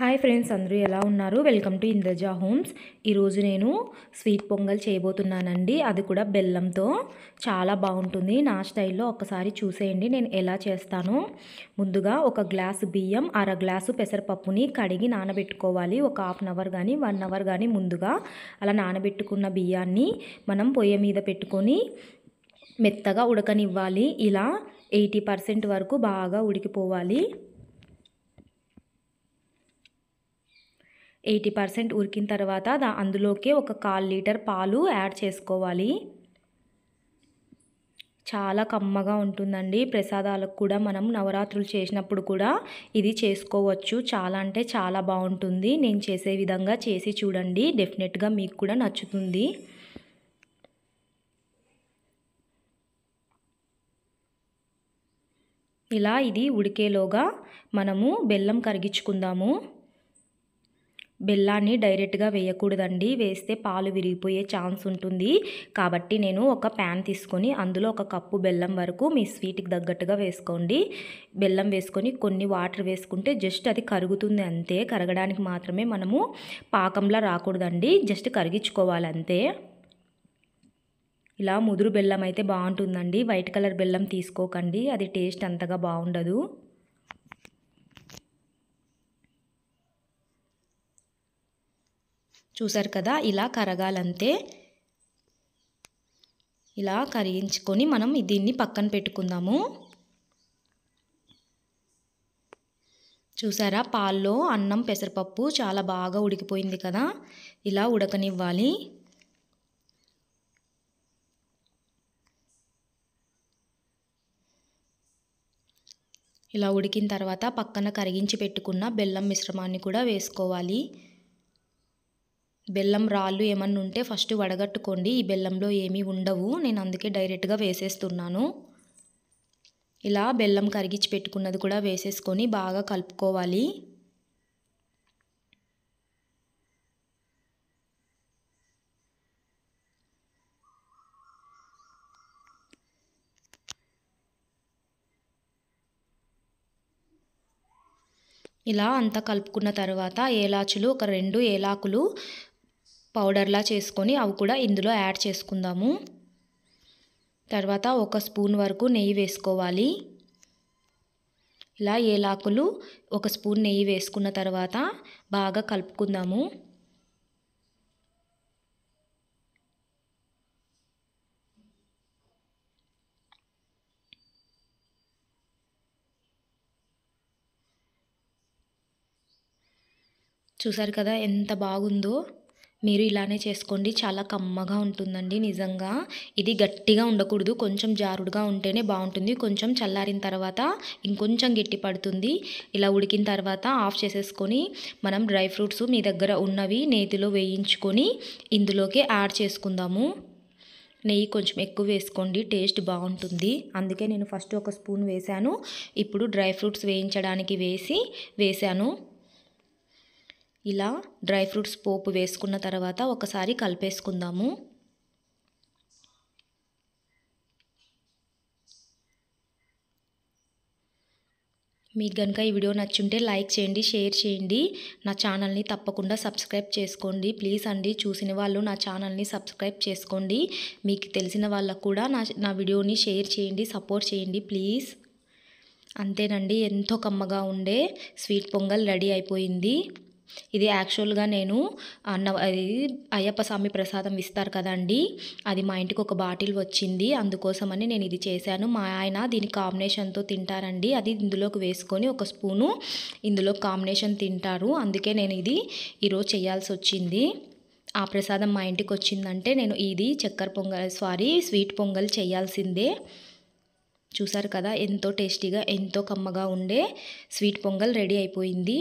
Hi friends, అందరూ ఎలా ఉన్నారు? Welcome to Indraja homes. ఈరోజు నేను స్వీట్ పొంగల్ చేయబోతున్నానండి. అది కూడా బెల్లంతో. చాలా బాగుంటుంది. నా స్టైల్లో ఒకసారి చూసేయండి నేను ఎలా చేస్తానో. ముందుగా ఒక గ్లాసు బియ్యం, అర గ్లాసు పెసరపప్పుని కడిగి నానబెట్టుకోవాలి. ఒక హాఫ్ అన్ అవర్ కానీ 1 అవర్ కానీ ముందుగా అలా నానబెట్టుకున్న బియ్యాన్ని మనం పొయ్యి మీద పెట్టుకొని మెత్తగా ఉడకనివ్వాలి. ఇలా 80% వరకు బాగా ఉడికిపోవాలి. 80% ఉడికిన తర్వాత అందులోకి ఒక 1/4 లీటర్ పాలు యాడ్ చేసుకోవాలి. చాలా కమ్మగా ఉంటుందండి. ప్రసాదాలకు కూడా మనం నవరాత్రులు చేసినప్పుడు కూడా ఇది చేసుకోవచ్చు. చాలా అంటే చాలా బాగుంటుంది. నేను చేసే విధంగా చేసి చూడండి, డెఫినెట్గా మీకు కూడా నచ్చుతుంది. ఇలా ఇది ఉడికేలోగా మనము బెల్లం కరిగించుకుందాము. బెల్లాన్ని డైరెక్ట్గా వేయకూడదండి. వేస్తే పాలు విరిగిపోయే ఛాన్స్ ఉంటుంది. కాబట్టి నేను ఒక ప్యాన్ తీసుకొని అందులో 1 కప్పు బెల్లం వరకు మీ స్వీట్కి తగ్గట్టుగా వేసుకోండి. బెల్లం వేసుకొని కొన్ని వాటర్ వేసుకుంటే జస్ట్ అది కరుగుతుంది అంతే. కరగడానికి మాత్రమే, మనము పాకంలా రాకూడదండి. జస్ట్ కరిగించుకోవాలి అంతే. ఇలా ముదురు బెల్లం అయితే బాగుంటుందండి. వైట్ కలర్ బెల్లం తీసుకోకండి, అది టేస్ట్ అంతగా బాగుండదు. చూసారు కదా, ఇలా కరగాలంతే. ఇలా కరిగించుకొని మనం దీన్ని పక్కన పెట్టుకుందాము. చూసారా, పాల్లో అన్నం పెసరపప్పు చాలా బాగా ఉడికిపోయింది కదా. ఇలా ఉడకనివ్వాలి. ఇలా ఉడికిన తర్వాత పక్కన కరిగించి పెట్టుకున్న బెల్లం మిశ్రమాన్ని కూడా వేసుకోవాలి. బెల్లం రాళ్ళు ఏమన్నా ఉంటే ఫస్ట్ వడగట్టుకోండి. ఈ బెల్లంలో ఏమీ ఉండవు. నేను అందుకే డైరెక్ట్గా వేసేస్తున్నాను. ఇలా బెల్లం కరిగించి పెట్టుకున్నది కూడా వేసేసుకొని బాగా కలుపుకోవాలి. ఇలా అంతా కలుపుకున్న తర్వాత ఏలాచులు, ఒక 2 ఏలాకులు పౌడర్లా చేసుకొని అవి కూడా ఇందులో యాడ్ చేసుకుందాము. తర్వాత 1 స్పూన్ వరకు నెయ్యి వేసుకోవాలి. ఇలా ఏలాకులు 1 స్పూన్ నెయ్యి వేసుకున్న తర్వాత బాగా కలుపుకుందాము. చూసారు కదా ఎంత బాగుందో. మీరు ఇలానే చేసుకోండి, చాలా కమ్మగా ఉంటుందండి నిజంగా. ఇది గట్టిగా ఉండకూడదు, కొంచెం జారుడుగా ఉంటేనే బాగుంటుంది. కొంచెం చల్లారిన తర్వాత ఇంకొంచెం గట్టి పడుతుంది. ఇలా ఉడికిన తర్వాత ఆఫ్ చేసేసుకొని మనం డ్రై ఫ్రూట్స్ మీ దగ్గర ఉన్నవి నేతిలో వేయించుకొని ఇందులోకి యాడ్ చేసుకుందాము. నెయ్యి కొంచెం ఎక్కువ వేసుకోండి, టేస్ట్ బాగుంటుంది. అందుకే నేను ఫస్ట్ 1 స్పూన్ వేసాను. ఇప్పుడు డ్రై ఫ్రూట్స్ వేయించడానికి వేసాను. ఇలా డ్రై ఫ్రూట్స్ పోపు వేసుకున్న తర్వాత ఒకసారి కలిపేసుకుందాము. మీకు కనుక ఈ వీడియో నచ్చుంటే లైక్ చేయండి, షేర్ చేయండి. నా ఛానల్ని తప్పకుండా సబ్స్క్రైబ్ చేసుకోండి ప్లీజ్ అండి. చూసిన వాళ్ళు నా ఛానల్ని సబ్స్క్రైబ్ చేసుకోండి. మీకు తెలిసిన వాళ్ళకు కూడా నా వీడియోని షేర్ చేయండి, సపోర్ట్ చేయండి ప్లీజ్. అంతేనండి, ఎంతో కమ్మగా ఉండే స్వీట్ పొంగల్ రెడీ అయిపోయింది. ఇది యాక్చువల్గా నేను అయ్యప్ప స్వామి ప్రసాదం ఇస్తారు కదండి, అది మా ఇంటికి ఒక బాటిల్ వచ్చింది. అందుకోసమని నేను ఇది చేశాను. మా ఆయన దీని కాంబినేషన్తో తింటారండి. అది ఇందులోకి వేసుకొని 1 స్పూను ఇందులో కాంబినేషన్ తింటారు. అందుకే నేను ఇది ఈరోజు చేయాల్సి వచ్చింది. ఆ ప్రసాదం మా ఇంటికి వచ్చిందంటే నేను ఇది స్వీట్ పొంగల్ చేయాల్సిందే. చూసారు కదా, ఎంతో టేస్టీగా ఎంతో కమ్మగా ఉండే స్వీట్ పొంగల్ రెడీ అయిపోయింది.